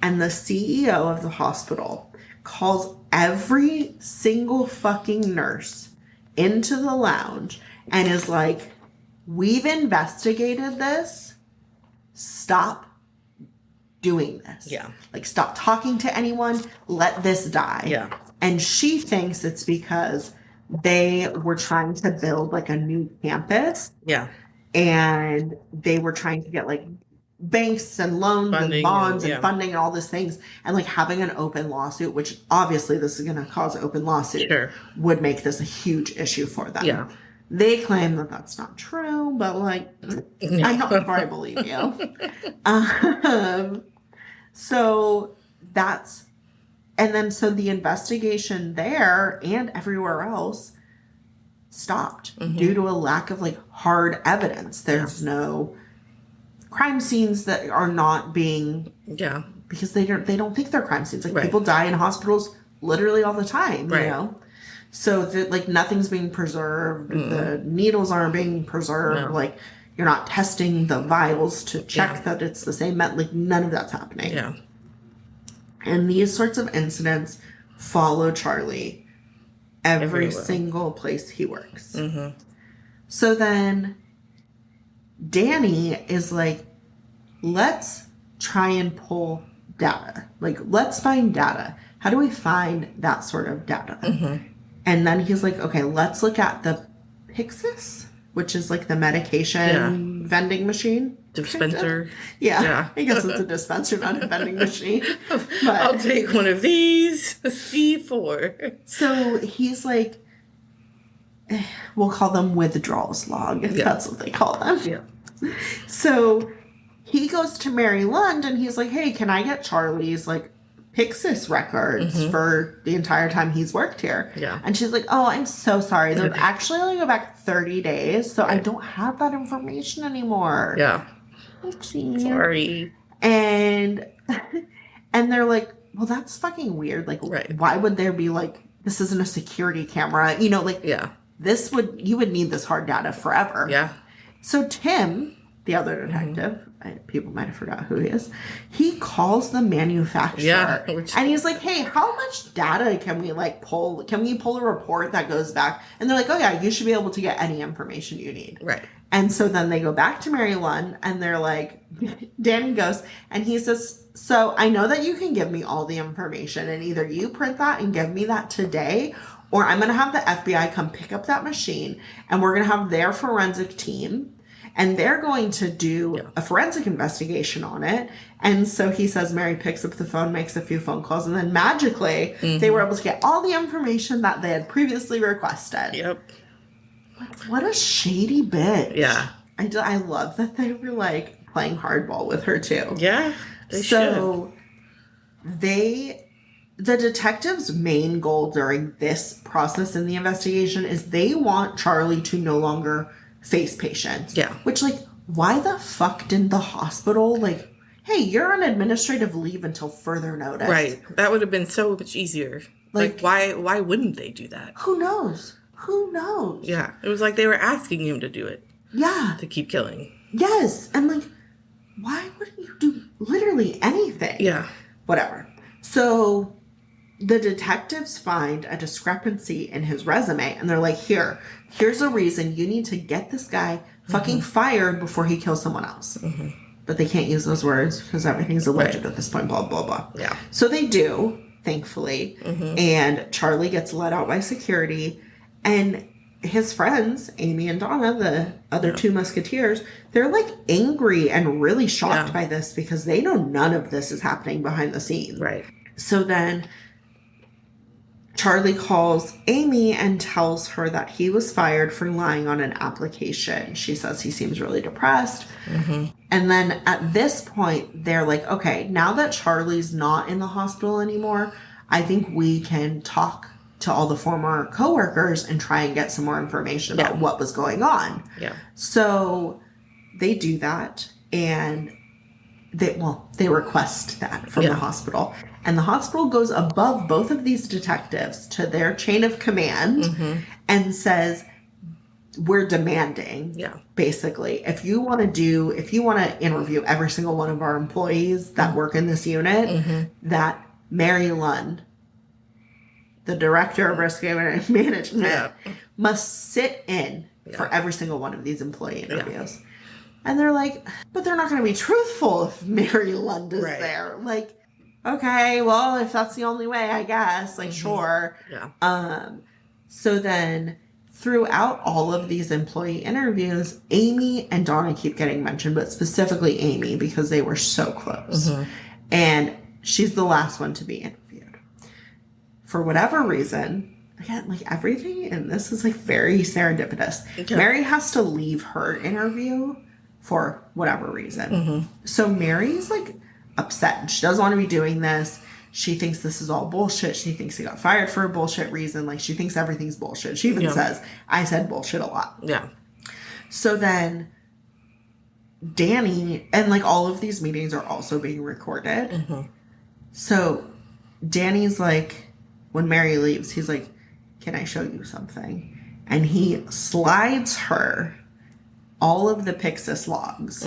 And the CEO of the hospital calls every single fucking nurse into the lounge and is like, we've investigated this. Stop doing this. Yeah. Like, stop talking to anyone. Let this die. Yeah. And she thinks it's because they were trying to build, like, a new campus. Yeah. And they were trying to get, like, banks and loans funding and bonds and funding and all these things. And, like, having an open lawsuit, which obviously this is going to cause an open lawsuit, would make this a huge issue for them. Yeah. They claim that that's not true, but, like, I'm not sure I believe you. So that's, and then so the investigation there and everywhere else stopped due to a lack of, like, hard evidence. There's no crime scenes that are not being, because they don't think they're crime scenes. Like, people die in hospitals literally all the time, you know? So, like, nothing's being preserved. The needles aren't being preserved. No. Like, you're not testing the vials to check that it's the same. Like, none of that's happening. Yeah. And these sorts of incidents follow Charlie every single place he works. So then Danny is like, let's try and pull data. Like, let's find data. How do we find that sort of data? And then he's like, okay, let's look at the Pyxis, which is like the medication vending machine. Dispenser. Yeah. I guess it's a dispenser, not a vending machine. But I'll take one of these. C4. So he's like, we'll call them withdrawals log, if that's what they call them. Yeah. So he goes to Mary Lund and he's like, hey, can I get Charlie's, like, Pyxis records for the entire time he's worked here? Yeah. And she's like, oh, I'm so sorry. Those actually only go back 30 days, so I don't have that information anymore. Yeah. Oopsie. Sorry. And they're like, well, that's fucking weird. Like, why would there be, like, this isn't a security camera? You know, like, you would need this hard data forever. Yeah. So Tim, the other detective, people might have forgot who he is, he calls the manufacturer and he's like, hey, how much data can we, like, pull? Can we pull a report that goes back? And they're like, oh yeah, you should be able to get any information you need. Right. And so then they go back to Mary Lund and they're like, Danny goes and he says, so I know that you can give me all the information and either you print that and give me that today, or I'm going to have the FBI come pick up that machine and we're going to have their forensic team and they're going to do a forensic investigation on it. And so he says Mary picks up the phone, makes a few phone calls, and then magically they were able to get all the information that they had previously requested. Yep. What a shady bitch. Yeah. I love that they were, like, playing hardball with her too. Yeah. The detective's main goal during this process in the investigation is they want Charlie to no longer face patients. Yeah. Which, like, why the fuck didn't the hospital, like, hey, you're on administrative leave until further notice? Right. That would have been so much easier. Like why wouldn't they do that? Who knows? Who knows? Yeah. It was like they were asking him to do it. Yeah. To keep killing. Yes. And, like, why wouldn't you do literally anything? Yeah. Whatever. So the detectives find a discrepancy in his resume and they're like, here's a reason you need to get this guy fucking fired before he kills someone else. But they can't use those words because everything's alleged at this point, blah, blah, blah. Yeah. So they do, thankfully. And Charlie gets let out by security. And his friends, Amy and Donna, the other two musketeers, they're, like, angry and really shocked by this because they know none of this is happening behind the scenes. Right. So then Charlie calls Amy and tells her that he was fired for lying on an application. She says he seems really depressed. And then at this point, they're like, okay, now that Charlie's not in the hospital anymore, I think we can talk to all the former coworkers and try and get some more information about what was going on. Yeah. So they do that, and they request that from the hospital. And the hospital goes above both of these detectives to their chain of command and says, we're demanding, basically, if you want to interview every single one of our employees that work in this unit, that Mary Lund, the director of risk management, must sit in for every single one of these employee interviews. And they're like, but they're not going to be truthful if Mary Lund is there. Like, okay, well, if that's the only way, I guess. Like, sure. Yeah. So then, throughout all of these employee interviews, Amy and Donna keep getting mentioned, but specifically Amy, because they were so close. And she's the last one to be interviewed. For whatever reason, again, like, everything in this is, like, very serendipitous. Okay. Mary has to leave her interview for whatever reason. So Mary's, like, upset. She doesn't want to be doing this. She thinks this is all bullshit. She thinks he got fired for a bullshit reason. Like, she thinks everything's bullshit. She even says, I said bullshit a lot. Yeah. So then Danny, and, like, all of these meetings are also being recorded. So Danny's like, when Mary leaves, he's like, can I show you something? And he slides her all of the Pixis logs.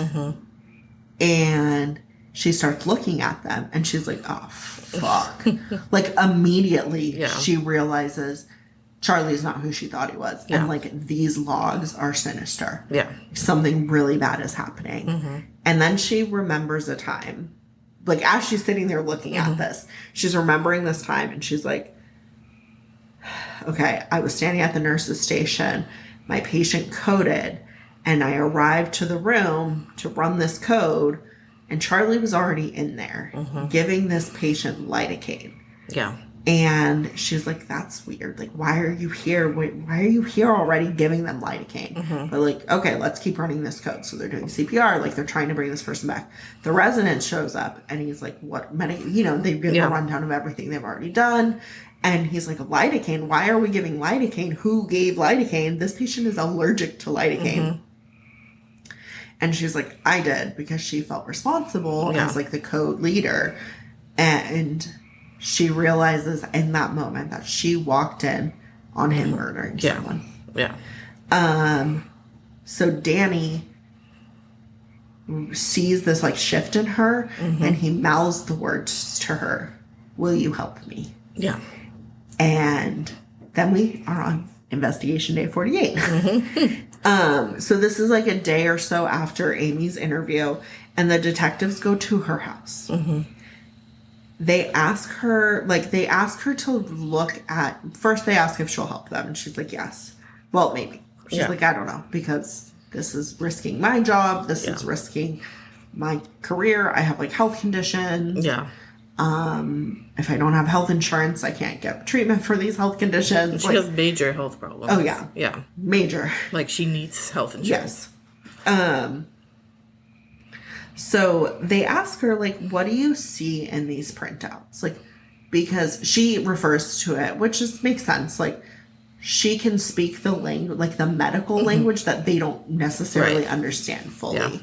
And she starts looking at them, and she's like, oh, fuck. Like, immediately, she realizes Charlie's not who she thought he was. And, like, these logs are sinister. Something really bad is happening. And then she remembers a time. Like, as she's sitting there looking at this, she's remembering this time, and she's like, okay, I was standing at the nurse's station. My patient coded, and I arrived to the room to run this code. And Charlie was already in there giving this patient lidocaine. Yeah. And she's like, that's weird. Like, why are you here? Why are you here already giving them lidocaine? But, like, okay, let's keep running this code. So they're doing CPR. Like, they're trying to bring this person back. The resident shows up, and he's like, what they give a rundown of everything they've already done. And he's like, lidocaine? Why are we giving lidocaine? Who gave lidocaine? This patient is allergic to lidocaine. And she's like, I did, because she felt responsible as, like, the code leader. And she realizes in that moment that she walked in on him murdering someone. So Danny sees this, like, shift in her, and he mouths the words to her, will you help me? Yeah. And then we are on investigation day 48. So this is like a day or so after Amy's interview, and the detectives go to her house. They ask her to look at, first they ask if she'll help them, and she's like, yes. Well, maybe. She's like, I don't know, because this is risking my job. This is risking my career. I have, like, health conditions. If I don't have health insurance, I can't get treatment for these health conditions. She has major health problems. Oh, yeah. Yeah. Major. Like, she needs health insurance. Yes. So they ask her, like, what do you see in these printouts? Like, because she refers to it, which just makes sense. Like, she can speak the language, like, the medical language that they don't necessarily understand fully. Yeah.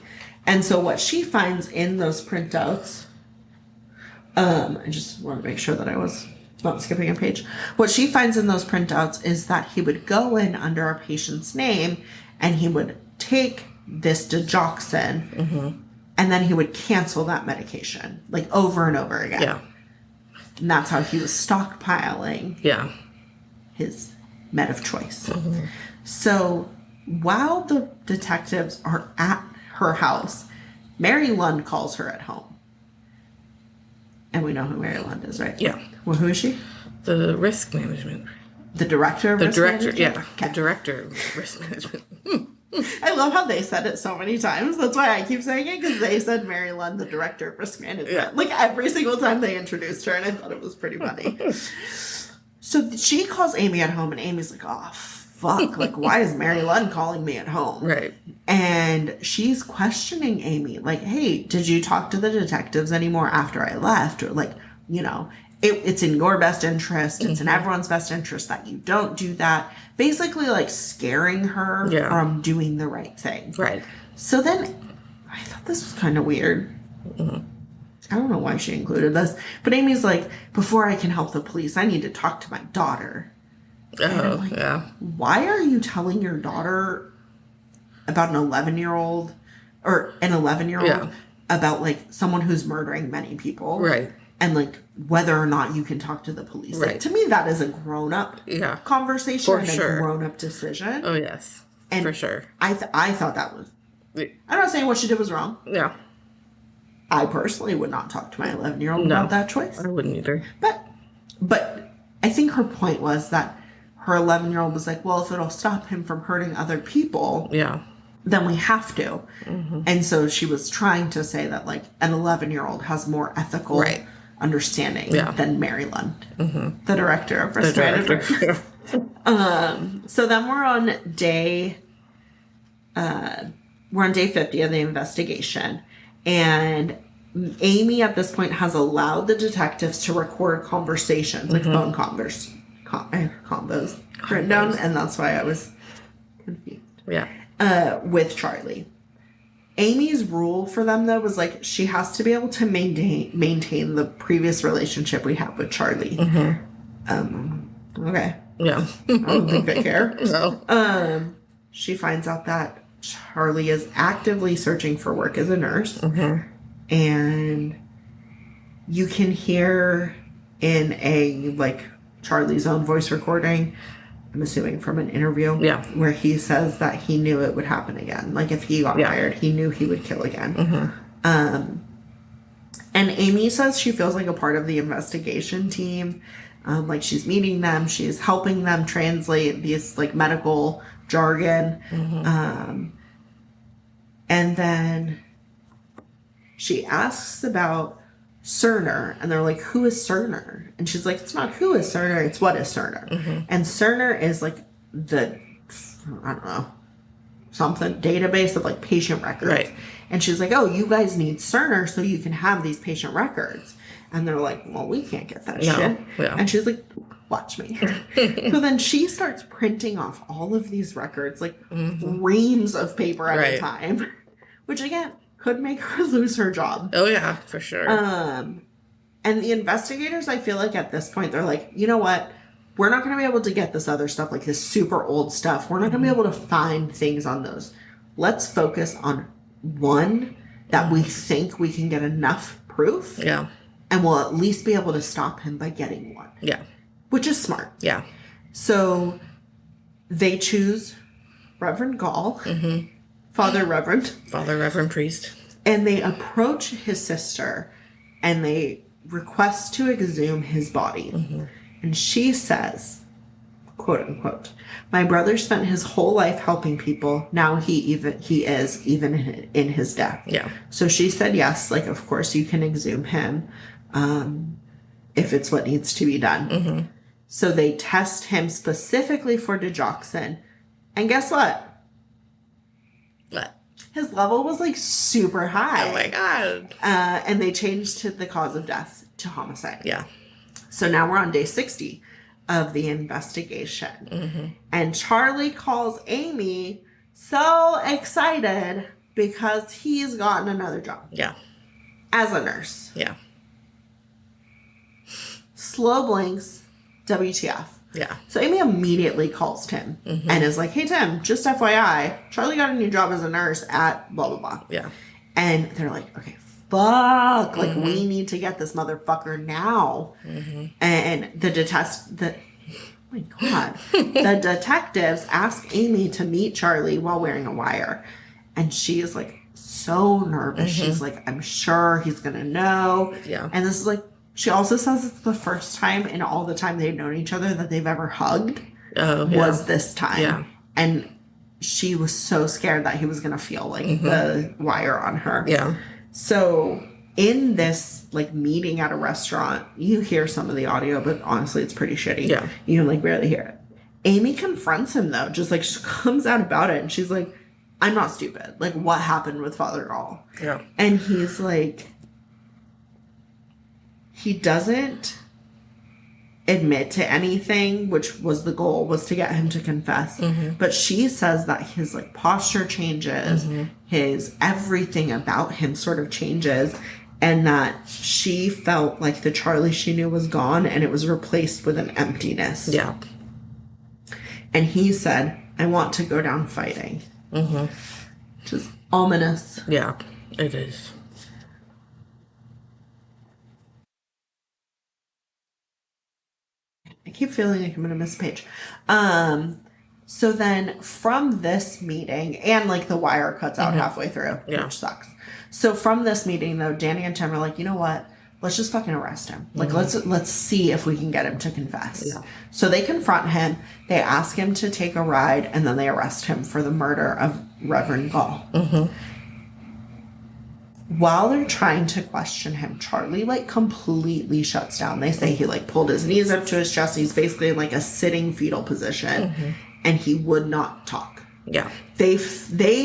And so what she finds in those printouts... I just want to make sure that I was not skipping a page. What she finds in those printouts is that he would go in under a patient's name, and he would take this digoxin, and then he would cancel that medication, like, over and over again. Yeah. And that's how he was stockpiling his med of choice. So while the detectives are at her house, Mary Lund calls her at home. And we know who Mary Lund is, right? Yeah. Well, who is she? The risk management. The director of risk management? The director of risk management. I love how they said it so many times. That's why I keep saying it, because they said Mary Lund, the director of risk management. Yeah. Like, every single time they introduced her, and I thought it was pretty funny. So she calls Amy at home, and Amy's like, oh, fuck. Like, why is Mary Lunn calling me at home? Right. And she's questioning Amy, like, hey, did you talk to the detectives anymore after I left? Or, like, you know, it's in your best interest. It's in everyone's best interest that you don't do that. Basically, like, scaring her from doing the right thing. Right. So then I thought this was kind of weird. I don't know why she included this. But Amy's like, before I can help the police, I need to talk to my daughter. Oh, like, yeah. Why are you telling your daughter about an 11-year-old or an 11-year-old about, like, someone who's murdering many people? Right. And, like, whether or not you can talk to the police. Right. Like, to me, that is a grown-up conversation For and sure. a grown-up decision. Oh, yes. And for sure. I thought that was... I'm not saying what she did was wrong. Yeah. I personally would not talk to my 11-year-old about that choice. I wouldn't either. But I think her point was that her 11-year-old was like, well, if it'll stop him from hurting other people, then we have to. And so she was trying to say that, like, an 11-year-old has more ethical understanding than Mary Lund, the director of Risk Management. So then we're on day 50 of the investigation, and Amy at this point has allowed the detectives to record conversations, like phone combos written down, and that's why I was confused. With Charlie. Amy's rule for them, though, was like she has to be able to maintain the previous relationship we have with Charlie. Okay. Yeah. I don't think I care. No. She finds out that Charlie is actively searching for work as a nurse. And you can hear in a, like, Charlie's own voice recording, I'm assuming from an interview, where he says that he knew it would happen again. Like, if he got hired, he knew he would kill again. And Amy says she feels like a part of the investigation team. Like, she's meeting them, she's helping them translate these, like, medical jargon. And then she asks about Cerner, and they're like, who is Cerner? And she's like, it's not who is Cerner, it's what is Cerner. And Cerner is, like, the, I don't know, something, database of, like, patient records. Right. And she's like, oh, you guys need Cerner so you can have these patient records. And they're like, well, we can't get that shit. And she's like, watch me. So then she starts printing off all of these records, like reams of paper at a time, which, again, could make her lose her job. Oh, yeah, for sure. And the investigators, I feel like at this point, they're like, you know what? We're not going to be able to get this other stuff, like this super old stuff. We're not going to be able to find things on those. Let's focus on one that we think we can get enough proof. And we'll at least be able to stop him by getting one. Which is smart. So they choose Reverend Gall, Father Reverend Priest. And they approach his sister and they request to exhume his body. And she says, quote unquote, my brother spent his whole life helping people. Now he is even in his death. So she said, yes, like, of course you can exhume him if it's what needs to be done. So they test him specifically for digoxin. And guess what? What? His level was, like, super high. Oh, my God. And they changed the cause of death to homicide. So now we're on day 60 of the investigation. And Charlie calls Amy so excited because he's gotten another job. As a nurse. Slow blinks, WTF. So Amy immediately calls Tim and is like, hey, Tim, just FYI, Charlie got a new job as a nurse at blah, blah, blah. And they're like, okay, fuck. Like, we need to get this motherfucker now. And oh my God. The detectives ask Amy to meet Charlie while wearing a wire. And she is, like, so nervous. She's like, I'm sure he's going to know. And this is, like, she also says it's the first time in all the time they've known each other that they've ever hugged was this time. And she was so scared that he was going to feel, like, the wire on her. So in this like meeting at a restaurant, you hear some of the audio, but honestly, it's pretty shitty. Yeah. You can like barely hear it. Amy confronts him though, just like she comes out about it, and she's like, "I'm not stupid. Like, what happened with Father Gall?" Yeah. And he's like, he doesn't admit to anything, which was the goal, was to get him to confess. But she says that his like posture changes, his everything about him sort of changes, and that she felt like the Charlie she knew was gone and it was replaced with an emptiness. Yeah. And he said, "I want to go down fighting." Which is ominous. Yeah, it is. I keep feeling like I'm going to miss a page. So then from this meeting, and like the wire cuts out halfway through, Yeah. which sucks. So from this meeting though, Danny and Tim are like, you know what? Let's just fucking arrest him. Like, let's see if we can get him to confess. Yeah. So they confront him. They ask him to take a ride, and then they arrest him for the murder of Reverend Gall. While they're trying to question him, Charlie like completely shuts down. They say he like pulled his knees up to his chest. He's basically in like a sitting fetal position, and he would not talk. Yeah. They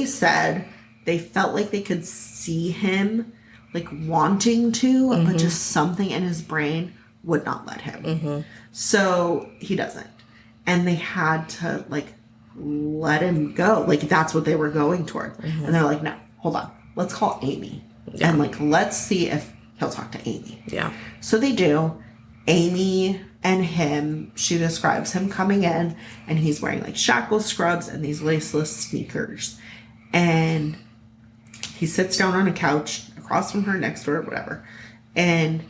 said they felt like they could see him like wanting to, but just something in his brain would not let him. So he doesn't. And they had to like let him go. Like that's what they were going towards. And they're like, no, hold on. Let's call Amy. Yeah. And like, let's see if he'll talk to Amy. Yeah. So they do. Amy and him, she describes him coming in, and he's wearing like shackle scrubs and these laceless sneakers. And he sits down on a couch across from her, next to her, whatever. And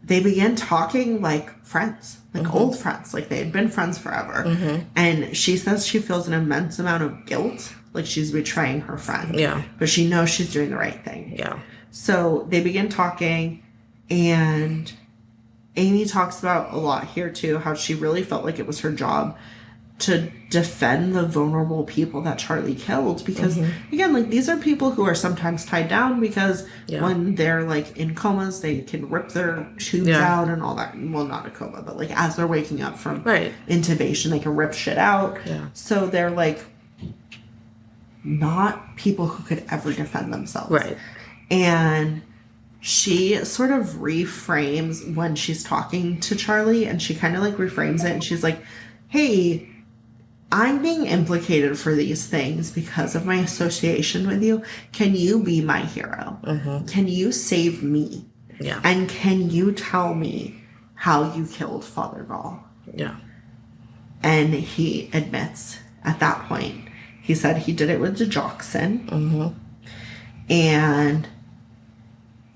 they begin talking like friends, like old friends, like they had been friends forever. And she says she feels an immense amount of guilt, like she's betraying her friend. Yeah. But she knows she's doing the right thing. Yeah. So they begin talking, and Amy talks about a lot here too, how she really felt like it was her job to defend the vulnerable people that Charlie killed, because again, like these are people who are sometimes tied down because when they're like in comas, they can rip their tubes out and all that. Well, not a coma, but like as they're waking up from intubation, they can rip shit out. So they're like not people who could ever defend themselves. Right. And she sort of reframes when she's talking to Charlie, and she kind of like reframes it, and she's like, hey, I'm being implicated for these things because of my association with you. Can you be my hero? Can you save me? Yeah. And can you tell me how you killed Father Gall? Yeah. And he admits at that point, he said he did it with digoxin. And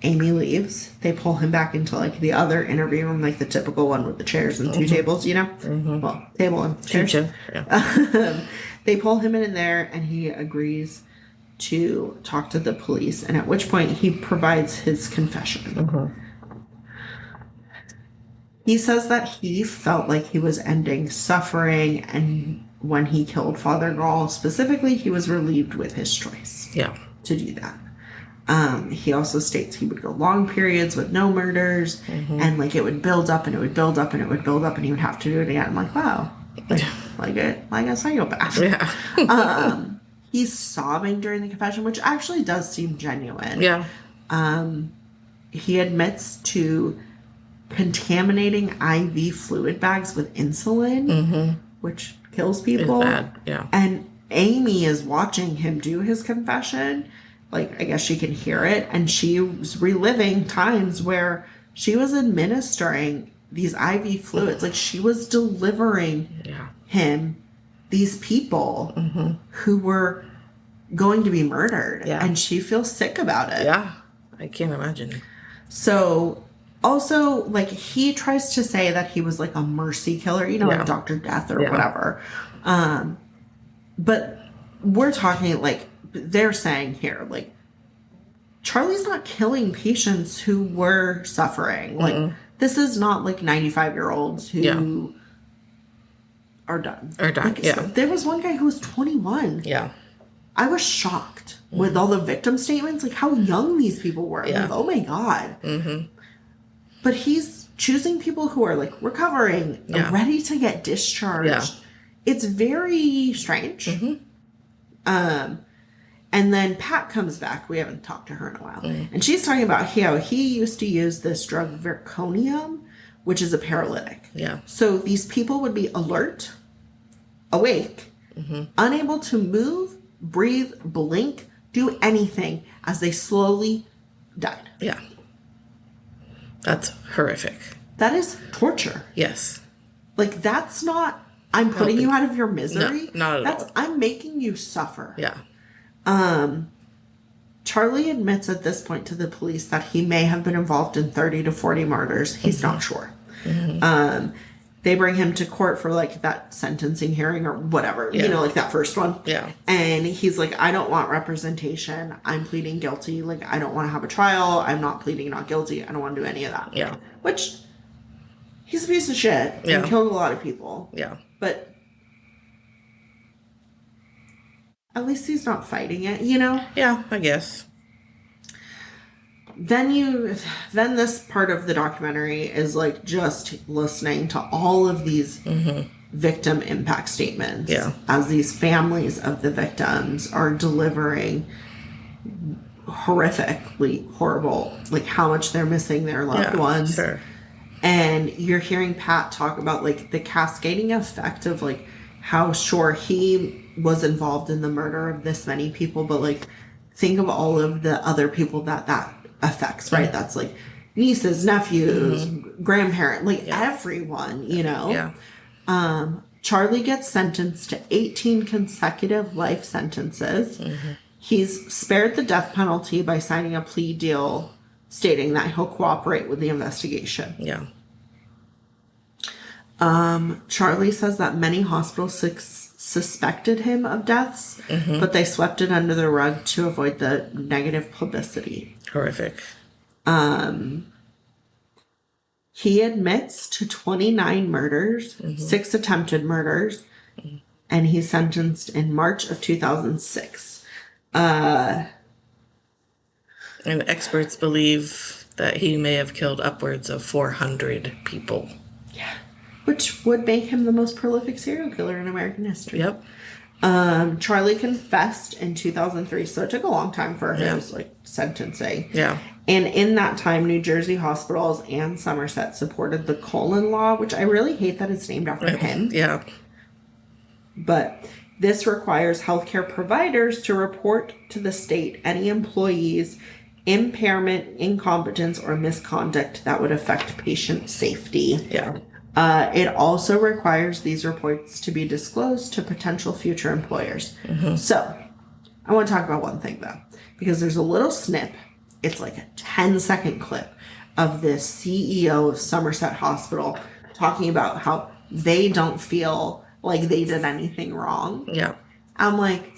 Amy leaves. They pull him back into like the other interview room, like the typical one with the chairs and two tables, you know? Well, table and chairs. Yeah. They pull him in there, and he agrees to talk to the police, and at which point he provides his confession. He says that he felt like he was ending suffering, and when he killed Father Gall specifically, he was relieved with his choice to do that. He also states he would go long periods with no murders, and like it would build up and it would build up and it would build up, and he would have to do it again. I'm like, wow, like a psychopath. Yeah. He's sobbing during the confession, which actually does seem genuine. Yeah. He admits to contaminating IV fluid bags with insulin, which kills people. It's bad. Yeah. And Amy is watching him do his confession. Like, I guess she can hear it, and she was reliving times where she was administering these IV fluids. Like, she was delivering him these people who were going to be murdered. Yeah. And she feels sick about it. Yeah. I can't imagine. So, also, like, he tries to say that he was, like, a mercy killer, you know, like Dr. Death or whatever. But we're talking, like, they're saying here, like, Charlie's not killing patients who were suffering. Like, this is not, like, 95-year-olds who are done. Or done, Like, so there was one guy who was 21. Yeah. I was shocked with all the victim statements, like how young these people were. I'm Yeah. like, oh my God. But he's choosing people who are like recovering, Yeah. ready to get discharged. Yeah. It's very strange. And then Pat comes back. We haven't talked to her in a while. And she's talking about how he used to use this drug Zirconium, which is a paralytic. Yeah. So these people would be alert, awake, unable to move, breathe, blink, do anything as they slowly died. Yeah. That's horrific. That is torture. Yes. Like, that's not, I'm putting you out of your misery. No, not at all. I'm making you suffer. Yeah. Charlie admits at this point to the police that he may have been involved in 30 to 40 murders. He's not sure. They bring him to court for like that sentencing hearing or whatever, you know, like that first one. Yeah. And he's like, I don't want representation. I'm pleading guilty. Like, I don't want to have a trial. I'm not pleading not guilty. I don't want to do any of that. Yeah. Which, he's a piece of shit. Yeah. And killed a lot of people. Yeah. But at least he's not fighting it, you know? Yeah, I guess. Then this part of the documentary is like just listening to all of these victim impact statements as these families of the victims are delivering horrifically horrible, like how much they're missing their loved ones. Sure. And you're hearing Pat talk about like the cascading effect of like how sure he was involved in the murder of this many people, but like think of all of the other people that affects, right? That's like nieces, nephews, grandparents, like everyone, you know? Yeah. Charlie gets sentenced to 18 consecutive life sentences. He's spared the death penalty by signing a plea deal stating that he'll cooperate with the investigation. Yeah. Charlie says that many hospitals suspected him of deaths, but they swept it under the rug to avoid the negative publicity. Horrific. He admits to 29 murders, 6 attempted murders, and he's sentenced in March of 2006. And experts believe that he may have killed upwards of 400 people. Yeah. Which would make him the most prolific serial killer in American history. Yep. Charlie confessed in 2003, so it took a long time for his like sentencing. Yeah. And in that time, New Jersey hospitals and Somerset supported the Cullen Law, which I really hate that it's named after him. Yeah. But this requires healthcare providers to report to the state any employees' impairment, incompetence, or misconduct that would affect patient safety. Yeah. It also requires these reports to be disclosed to potential future employers. So, I want to talk about one thing though, because there's a little snip. It's like a 10-second clip of this CEO of Somerset Hospital talking about how they don't feel like they did anything wrong. Yeah. I'm like,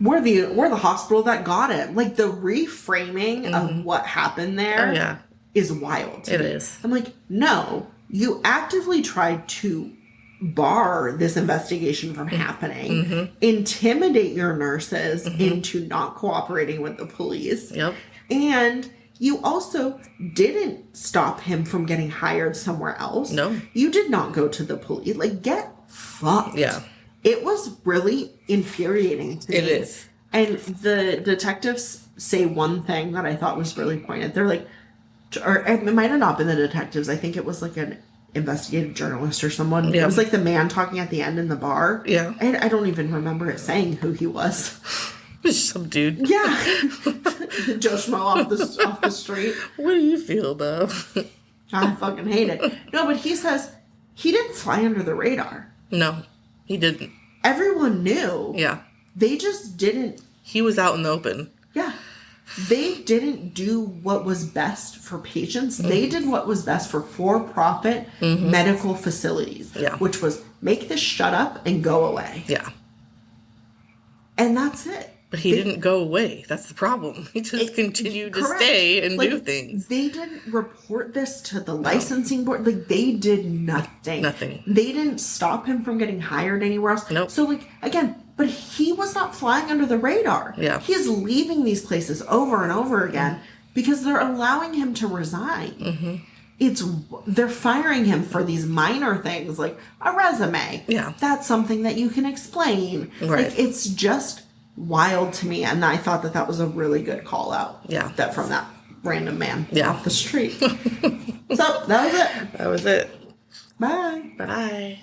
we're the hospital that got it. Like the reframing of what happened there is wild. It is. I'm like, no, you actively tried to bar this investigation from happening, intimidate your nurses into not cooperating with the police. Yep. And you also didn't stop him from getting hired somewhere else. No. You did not go to the police. Like, get fucked. Yeah. It was really infuriating to me. It is. And the detectives say one thing that I thought was really pointed. They're like, or it might have not been the detectives. I think it was like an investigative journalist or someone. Yeah. It was like the man talking at the end in the bar. Yeah. I don't even remember it saying who he was. Some dude. Yeah. Joe Schmo off the street. What do you feel about? I fucking hate it. No, but he says he didn't fly under the radar. No, he didn't. Everyone knew. Yeah. They just didn't. He was out in the open. Yeah. They didn't do what was best for patients. They did what was best for for-profit medical facilities. Yeah. Which was make this shut up and go away. Yeah. And that's it. But he didn't go away. That's the problem. He just continued to stay and do things. They didn't report this to the licensing board. Like, they did nothing. Nothing. They didn't stop him from getting hired anywhere else. Nope. So, like, again, But he was not flying under the radar. Yeah. He is leaving these places over and over again because they're allowing him to resign. They're firing him for these minor things like a resume. Yeah. That's something that you can explain. Right. Like, it's just wild to me, and I thought that was a really good call out. Yeah. That from that random man Yeah. off the street. So that was it. That was it. Bye. Bye.